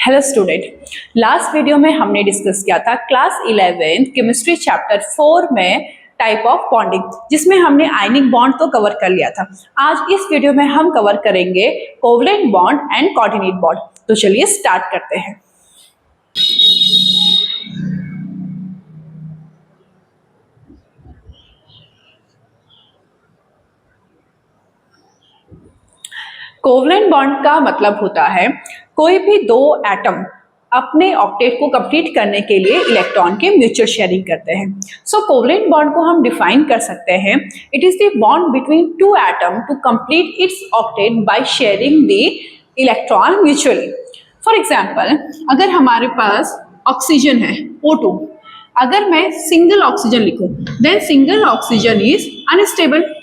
Hello student, last video में हमने discuss किया था क्लास 11 केमिस्ट्री चैप्टर 4 में टाइप ऑफ बॉन्डिंग, जिसमें हमने आयनिक बॉन्ड तो कवर कर लिया था। आज इस वीडियो में हम कवर करेंगे covalent bond and coordinate bond. तो चलिए स्टार्ट करते हैं। कोवलेंट बॉन्ड का मतलब होता है कोई भी दो एटम अपने ऑक्टेट को कंप्लीट करने के लिए इलेक्ट्रॉन के म्यूचुअल शेयरिंग करते हैं। सो कोवलेंट बॉन्ड को हम डिफाइन कर सकते हैं, it is the bond between two atom to complete its octet by sharing the electron mutually. For example, अगर हमारे पास ऑक्सीजन है O2, अगर मैं सिंगल ऑक्सीजन लिखूं then single oxygen is unstable.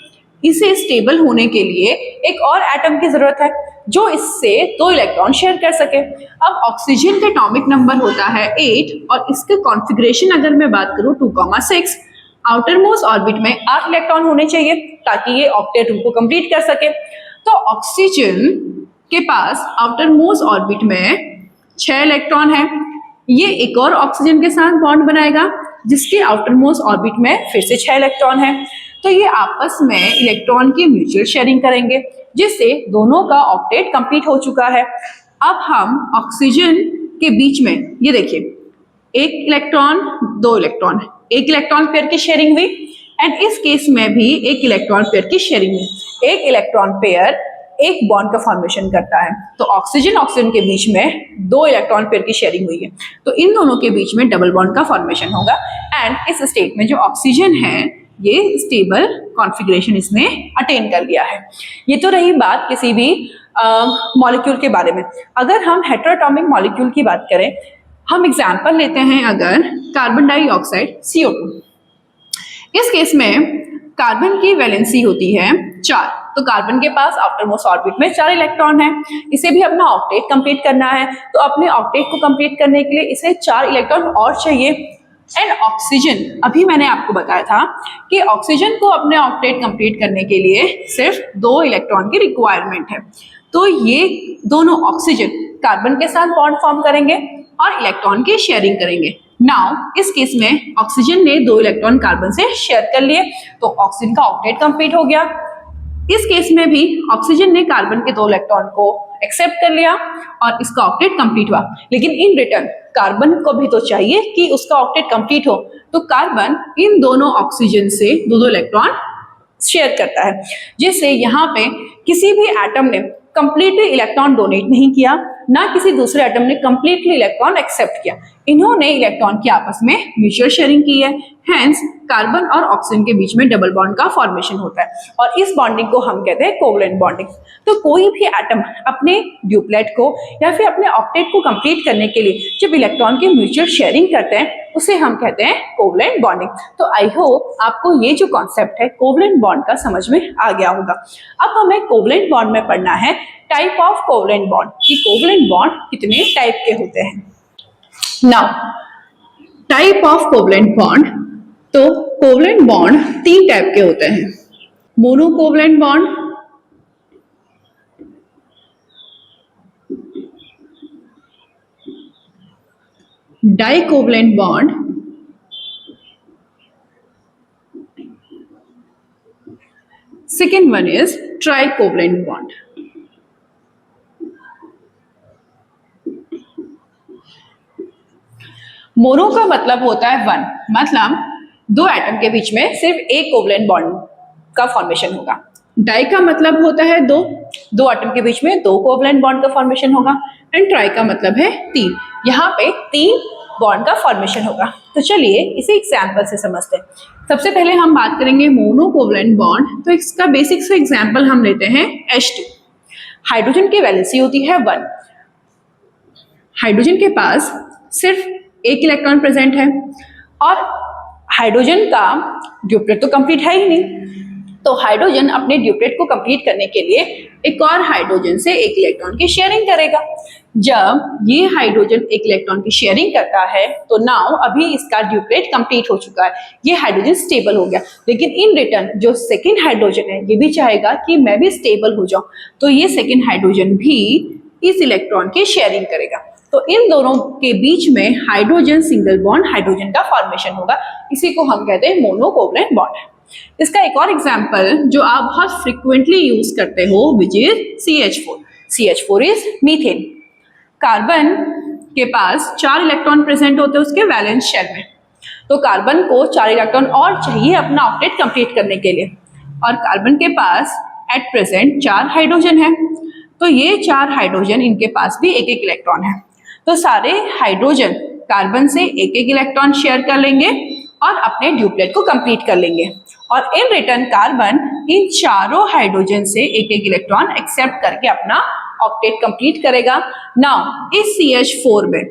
इसे स्टेबल होने के लिए एक और एटम की जरूरत है जो इससे दो इलेक्ट्रॉन शेयर कर सके। अब ऑक्सीजन का एटॉमिक नंबर होता है 8 और इसके कॉन्फ़िगरेशन अगर मैं बात करूं 2,6, आउटर मोस्ट ऑर्बिट में 8 इलेक्ट्रॉन होने चाहिए ताकि ये ऑक्टेट को कंप्लीट कर सके। तो ऑक्सीजन के पास आउटर मोस्ट ऑर्बिट में 6 इलेक्ट्रॉन है। ये एक और ऑक्सीजन के साथ बॉन्ड बनाएगा जिसके आउटर मोस्ट ऑर्बिट में फिर से 6 इलेक्ट्रॉन है। तो ये आपस में इलेक्ट्रॉन की म्यूचुअल शेयरिंग करेंगे जिससे दोनों का ऑक्टेट कंप्लीट हो चुका है। अब हम ऑक्सीजन के बीच में ये देखिए, एक इलेक्ट्रॉन, दो इलेक्ट्रॉन, एक इलेक्ट्रॉन पेयर की शेयरिंग हुई एंड इस केस में भी एक इलेक्ट्रॉन पेयर की शेयरिंग हुई। एक इलेक्ट्रॉन पेयर एक बॉन्ड का फॉर्मेशन करता है। तो ऑक्सीजन के बीच में दो इलेक्ट्रॉन पेयर की शेयरिंग हुई है, तो इन दोनों के बीच में डबल बॉन्ड का फॉर्मेशन होगा एंड इस स्टेट में जो ऑक्सीजन है ये स्टेबल कॉन्फ़िगरेशन इसने अटेन कर लिया है। ये तो रही बात किसी भी मॉलिक्यूल के बारे में। अगर हम हेटेरोटॉमिक मॉलिक्यूल की बात करें, हम एग्जांपल लेते हैं अगर कार्बन डाइऑक्साइड CO2। इस केस में कार्बन की वैलेंसी होती है 4, तो कार्बन के पास आउटर मोस्ट ऑर्बिट में 4 इलेक्ट्रॉन है। इसे भी अपना ऑक्टेट कंप्लीट करना है, तो अपने ऑक्टेट को कंप्लीट करने के लिए इसे 4 इलेक्ट्रॉन और चाहिए। एंड ऑक्सीजन, अभी मैंने आपको बताया था कि ऑक्सीजन को अपने ऑक्टेट कंप्लीट करने के लिए सिर्फ 2 इलेक्ट्रॉन की रिक्वायरमेंट है। तो ये दोनों ऑक्सीजन कार्बन के साथ बॉन्ड फॉर्म करेंगे और इलेक्ट्रॉन की शेयरिंग करेंगे। नाउ इस केस में ऑक्सीजन ने 2 इलेक्ट्रॉन कार्बन से शेयर कर लिए, तो ऑक्सीजन का ऑक्टेट कंप्लीट हो गया। इस केस में भी ऑक्सीजन ने कार्बन के 2 इलेक्ट्रॉन को एक्सेप्ट कर लिया और इसका ऑक्टेट कंप्लीट हुआ। लेकिन इन रिटर्न कार्बन को भी तो चाहिए कि उसका ऑक्टेट कंप्लीट हो, तो कार्बन इन दोनों ऑक्सीजन से 2 इलेक्ट्रॉन शेयर करता है, जिससे यहाँ पे किसी भी एटम ने कंप्लीटली इलेक्ट्रॉन डोनेट नहीं किया, ना किसी दूसरे एटम ने कंप्लीटली इलेक्ट्रॉन एक्सेप्ट किया। इन्होंने इलेक्ट्रॉन की आपस में म्यूचुअल शेयरिंग की है, हेंस कार्बन और ऑक्सीजन के बीच में डबल बॉन्ड का फॉर्मेशन होता है और इस बॉन्डिंग को हम कहते हैं कोवलेंट बॉन्डिंग। तो कोई भी एटम अपने ड्यूप्लेट को या फिर अपने ऑक्टेट को कंप्लीट करने के लिए जब इलेक्ट्रॉन की म्यूचुअल शेयरिंग करते हैं उसे हम कहते हैं कोवलेंट बॉन्डिंग। तो आई होप आपको ये जो कॉन्सेप्ट है कोवलेंट बॉन्ड का समझ में आ गया होगा। अब हमें कोवलेंट बॉन्ड में पढ़ना है टाइप ऑफ कोवलेंट बॉन्ड, कि कोवलेंट बॉन्ड कितने टाइप के होते हैं। Now type of covalent bond, तो कोवलेंट बॉन्ड 3 टाइप के होते हैं। Mono covalent bond, di covalent bond, second one is tri covalent bond. Mono का मतलब होता है 1, मतलब 2 एटम के बीच में सिर्फ एक कोवलेंट बॉन्ड का फॉर्मेशन होगा। डाई का मतलब होता है 2 एटम के बीच में 2 कोवलेंट बॉन्ड का फॉर्मेशन होगा। एंड ट्राई का मतलब है 3, यहाँ पे 3 बॉन्ड का फॉर्मेशन होगा। तो चलिए इसे एग्जाम्पल से समझते हैं। सबसे पहले हम बात करेंगे मोनो कोवलेंट बॉन्ड, तो इसका बेसिक से एग्जाम्पल हम लेते हैं H2। हाइड्रोजन की वैलेंसी होती है 1, हाइड्रोजन के पास सिर्फ एक इलेक्ट्रॉन प्रेजेंट है और हाइड्रोजन का ड्यूप्लेट तो कंप्लीट है ही नहीं, तो हाइड्रोजन अपने ड्यूप्लेट को कंप्लीट करने के लिए एक और हाइड्रोजन से एक इलेक्ट्रॉन की शेयरिंग करेगा। जब ये हाइड्रोजन एक इलेक्ट्रॉन की शेयरिंग करता है तो नाउ अभी इसका ड्यूप्लेट कंप्लीट हो चुका है, ये हाइड्रोजन स्टेबल हो गया। लेकिन इन रिटर्न जो सेकेंड हाइड्रोजन है ये भी चाहेगा कि मैं भी स्टेबल हो जाऊं, तो ये सेकेंड हाइड्रोजन भी इस इलेक्ट्रॉन की शेयरिंग करेगा। तो इन दोनों के बीच में हाइड्रोजन सिंगल बॉन्ड हाइड्रोजन का फॉर्मेशन होगा, इसी को हम कहते हैं मोनो कोवलेंट बॉन्ड। इसका एक और एग्जांपल जो आप बहुत फ्रिक्वेंटली यूज करते हो which is CH4। CH4 is methane. Carbon के पास 4 इलेक्ट्रॉन प्रेजेंट होते हैं उसके वैलेंस शेल में, तो कार्बन को 4 इलेक्ट्रॉन और चाहिए अपना ऑक्टेट कंप्लीट करने के लिए, और कार्बन के पास एट प्रेजेंट 4 हाइड्रोजन है, तो ये 4 हाइड्रोजन इनके पास भी एक एक इलेक्ट्रॉन है, तो सारे हाइड्रोजन कार्बन से एक एक इलेक्ट्रॉन शेयर कर लेंगे और अपने ड्यूप्लेट को कंप्लीट कर लेंगे, और इन रिटर्न कार्बन इन चारों हाइड्रोजन से एक एक इलेक्ट्रॉन एक्सेप्ट करके अपना ऑक्टेट कंप्लीट करेगा। नाउ इस CH4 में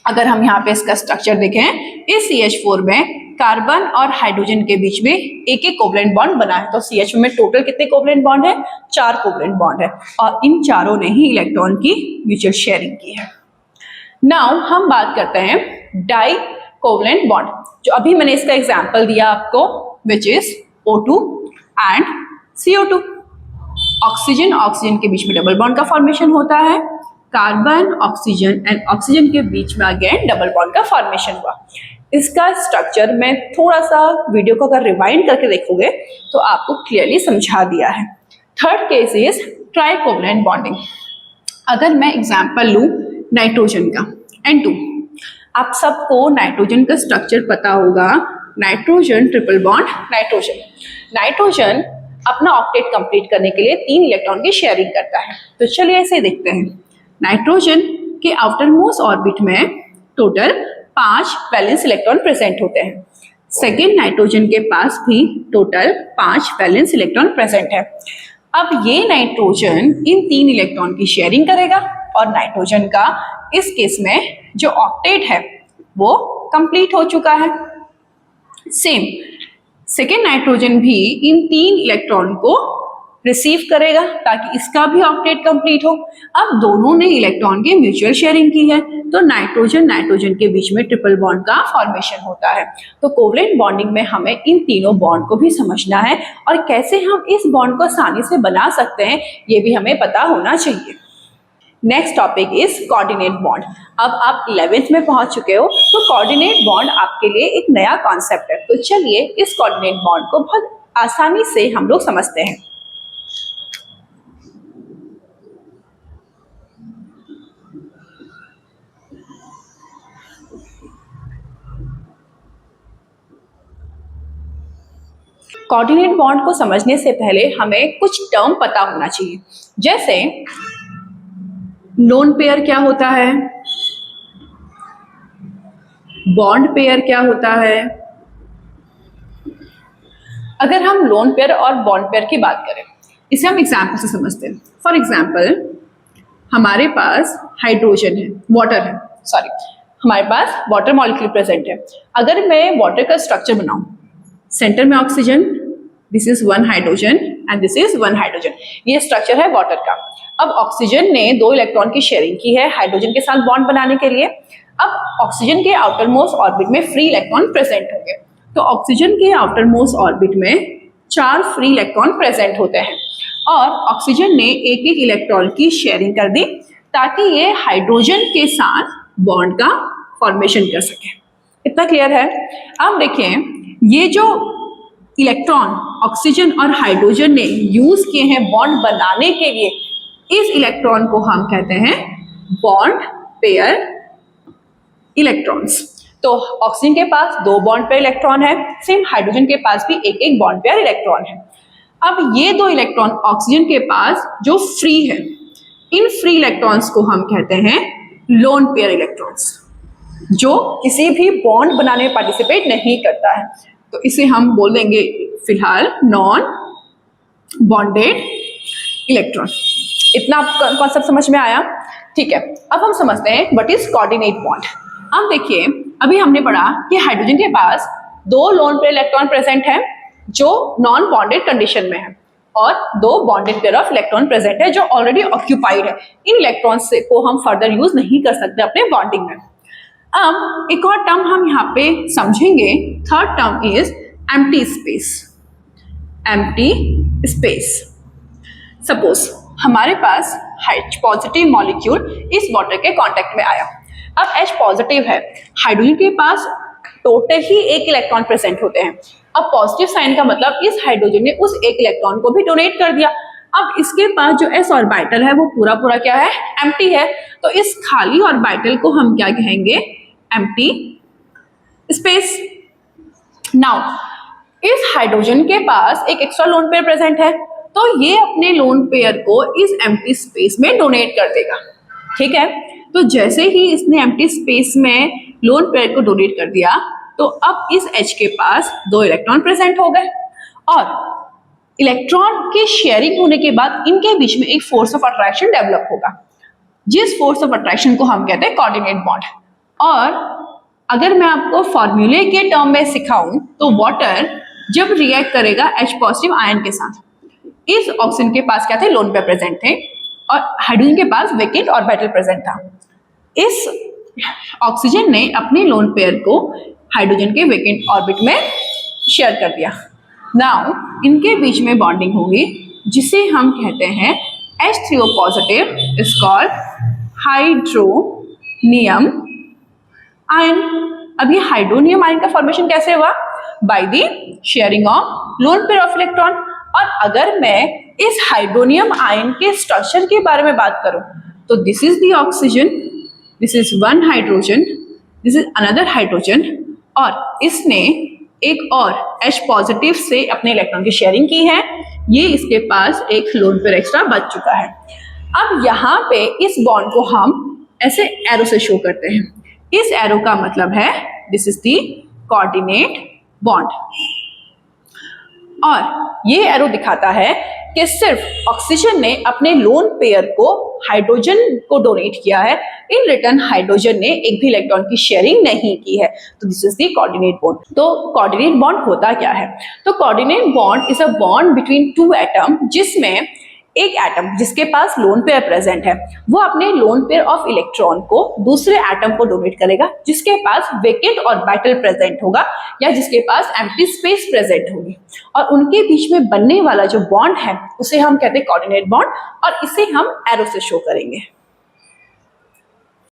अगर हम यहाँ पे इसका स्ट्रक्चर देखें, इस CH4 में कार्बन और हाइड्रोजन के बीच में एक एक कोवलेंट बॉन्ड बना है, तो CH4 में टोटल कितने कोवलेंट बॉन्ड है? 4 कोवलेंट बॉन्ड है, और इन चारों ने ही इलेक्ट्रॉन की म्यूचुअल शेयरिंग की है। नाउ हम बात करते हैं डाई कोवलेंट बॉन्ड, जो अभी मैंने इसका एग्जांपल दिया आपको, which is O2 and CO2। Oxygen oxygen के बीच में डबल बॉन्ड का फॉर्मेशन होता है, कार्बन ऑक्सीजन एंड ऑक्सीजन के बीच में अगेन डबल बॉन्ड का फॉर्मेशन हुआ। इसका स्ट्रक्चर मैं थोड़ा सा वीडियो को अगर रिवाइंड करके देखोगे तो आपको क्लियरली समझा दिया है। Third case is tri covalent bonding. अगर मैं एग्जांपल लूं नाइट्रोजन का N2, आप सबको नाइट्रोजन का स्ट्रक्चर पता होगा, nitrogen triple bond nitrogen. Nitrogen अपना ऑक्टेट कंप्लीट करने के लिए 3 इलेक्ट्रॉन की शेयरिंग करता है, तो चलिए ऐसे देखते हैं। नाइट्रोजन के आउटर मोस्ट ऑर्बिट में टोटल 5 वैलेंस इलेक्ट्रॉन प्रेजेंट होते हैं। सेकेंड नाइट्रोजन के पास भी टोटल 5 वैलेंस इलेक्ट्रॉन प्रेजेंट है। अब ये नाइट्रोजन इन 3 इलेक्ट्रॉन की शेयरिंग करेगा, और नाइट्रोजन का इस केस में जो ऑक्टेट है वो कंप्लीट हो चुका है। सेम सेकेंड नाइट्रोजन भी इन 3 इलेक्ट्रॉन को रिसीव करेगा ताकि इसका भी ऑक्टेट कंप्लीट हो। अब दोनों ने इलेक्ट्रॉन की म्यूचुअल शेयरिंग की है, तो नाइट्रोजन नाइट्रोजन के बीच में ट्रिपल बॉन्ड का फॉर्मेशन होता है। तो कोवलेंट बॉन्डिंग में हमें इन तीनों बॉन्ड को भी समझना है, और कैसे हम इस बॉन्ड को आसानी से बना सकते हैं ये भी हमें पता होना चाहिए। Next topic is coordinate bond. अब आप 11th में पहुंच चुके हो, तो कोऑर्डिनेट बॉन्ड आपके लिए एक नया कॉन्सेप्ट है, तो चलिए इस कोऑर्डिनेट बॉन्ड को बहुत आसानी से हम लोग समझते हैं। कोऑर्डिनेट बॉन्ड को समझने से पहले हमें कुछ टर्म पता होना चाहिए, जैसे लोन पेयर क्या होता है, बॉन्ड पेयर क्या होता है। अगर हम लोन पेयर और बॉन्ड पेयर की बात करें, इसे हम एग्जाम्पल से समझते हैं। फॉर एग्जाम्पल हमारे पास हाइड्रोजन है, वाटर है, सॉरी हमारे पास वाटर मॉलिक्यूल प्रेजेंट है। अगर मैं वाटर का स्ट्रक्चर बनाऊं, सेंटर में oxygen, this is 1 hydrogen and this is 1 hydrogen, ये स्ट्रक्चर है वाटर का। अब ऑक्सीजन ने 2 इलेक्ट्रॉन की शेयरिंग की है हाइड्रोजन के साथ बॉन्ड बनाने के लिए। अब ऑक्सीजन के आउटर मोस्ट ऑर्बिट में फ्री इलेक्ट्रॉन प्रेजेंट होंगे, तो ऑक्सीजन के आउटर मोस्ट ऑर्बिट में 4 फ्री इलेक्ट्रॉन प्रेजेंट होते हैं, और ऑक्सीजन ने एक एक इलेक्ट्रॉन की शेयरिंग कर दी ताकि ये हाइड्रोजन के साथ बॉन्ड का फॉर्मेशन कर सके। इतना क्लियर है? अब देखिए, ये जो इलेक्ट्रॉन ऑक्सीजन और हाइड्रोजन ने यूज किए हैं बॉन्ड बनाने के लिए, इस इलेक्ट्रॉन को हम कहते हैं बॉन्ड पेयर इलेक्ट्रॉन्स। तो ऑक्सीजन के पास 2 बॉन्ड पेयर इलेक्ट्रॉन है, सेम हाइड्रोजन के पास भी एक एक बॉन्ड पेयर इलेक्ट्रॉन है। अब ये 2 इलेक्ट्रॉन ऑक्सीजन के पास जो फ्री है, इन फ्री इलेक्ट्रॉन्स को हम कहते हैं लोन पेयर इलेक्ट्रॉन्स, जो किसी भी बॉन्ड बनाने में पार्टिसिपेट नहीं करता है, तो इसे हम बोल देंगे फिलहाल नॉन बॉन्डेड इलेक्ट्रॉन। इतना कॉन्सेप्ट समझ में आया? ठीक है, अब हम समझते हैं व्हाट इज कोऑर्डिनेट बॉन्ड। अब देखिए, अभी हमने पढ़ा कि हाइड्रोजन के पास 2 लोन पेयर इलेक्ट्रॉन प्रेजेंट है जो नॉन बॉन्डेड कंडीशन में है, और 2 bonded pair of electron present है जो ऑलरेडी ऑक्यूपाइड है। इन इलेक्ट्रॉन्स को हम फर्दर यूज नहीं कर सकते अपने बॉन्डिंग में। अब एक और टर्म हम यहाँ पे समझेंगे, third term is empty space. Empty space, suppose हमारे पास H पॉजिटिव मॉलिक्यूल इस वाटर के कांटेक्ट में आया। अब H पॉजिटिव है, हाइड्रोजन के पास टोटल ही एक इलेक्ट्रॉन प्रेजेंट होते हैं। अब पॉजिटिव साइन का मतलब इस हाइड्रोजन ने उस एक इलेक्ट्रॉन को भी डोनेट कर दिया। अब इसके पास जो s ऑर्बिटल है वो पूरा पूरा क्या है, एम्प्टी है। तो इस खाली ऑर्बिटल को हम क्या कहेंगे, एम्प्टी स्पेस। नाउ इस हाइड्रोजन के पास एक एक्स्ट्रा लोन पेयर प्रेजेंट है, तो ये अपने लोन पेयर को इस एम्प्टी स्पेस में डोनेट कर देगा। ठीक है, तो जैसे ही इसने एम्प्टी स्पेस में लोन पेयर को डोनेट कर दिया, तो अब इस H के पास 2 इलेक्ट्रॉन प्रेजेंट हो गए, और इलेक्ट्रॉन के शेयरिंग होने के बाद इनके बीच में एक फोर्स ऑफ अट्रैक्शन डेवलप होगा, जिस फोर्स ऑफ अट्रैक्शन को हम कहते हैं कोऑर्डिनेट बॉन्ड। और अगर मैं आपको फॉर्मूले के टर्म में सिखाऊं, तो वाटर जब रिएक्ट करेगा H पॉजिटिव आयन के साथ, इस ऑक्सीजन के पास क्या थे, लोन पेयर प्रेजेंट थे, और हाइड्रोजन के पास वेकेंट ऑर्बिटल प्रेजेंट था। इस ऑक्सीजन ने अपने लोन पेयर को हाइड्रोजन के वेकेंट ऑर्बिट में शेयर कर दिया। नाउ इनके बीच में बॉन्डिंग होगी, जिसे हम कहते हैं H3O positive is called hydronium ion. अब ये हाइड्रोनियम आयन का फॉर्मेशन कैसे हुआ, by the sharing of lone pair of electron. और अगर मैं इस हाइड्रोनियम आयन के स्ट्रक्चर के बारे में बात करूं, तो this is the oxygen, this is one hydrogen, this is another hydrogen, और इसने एक और H पॉजिटिव से अपने इलेक्ट्रॉन की शेयरिंग की है। ये इसके पास एक लोन पेयर एक्स्ट्रा बच चुका है। अब यहाँ पे इस बॉन्ड को हम ऐसे एरो से शो करते हैं। इस एरो का मतलब है this is the coordinate bond, और ये एरो दिखाता है कि सिर्फ ऑक्सीजन ने अपने लोन पेयर को हाइड्रोजन को डोनेट किया है, इन रिटर्न हाइड्रोजन ने एक भी इलेक्ट्रॉन की शेयरिंग नहीं की है। तो this is the coordinate bond. तो कोऑर्डिनेट बॉन्ड होता क्या है, तो coordinate bond is a bond between 2 atom, जिसमें एक एटम जिसके पास लोन पेयर प्रेजेंट है, वो अपने लोन पेयर ऑफ इलेक्ट्रॉन को दूसरे एटम को डोनेट करेगा जिसके पास वेकेंट ऑर्बिटल प्रेजेंट होगा, या जिसके पास एम्प्टी स्पेस प्रेजेंट होगी, और उनके बीच में बनने वाला जो बॉन्ड है उसे हम कहते हैं कोऑर्डिनेट बॉन्ड, और इसे हम एरो से शो करेंगे।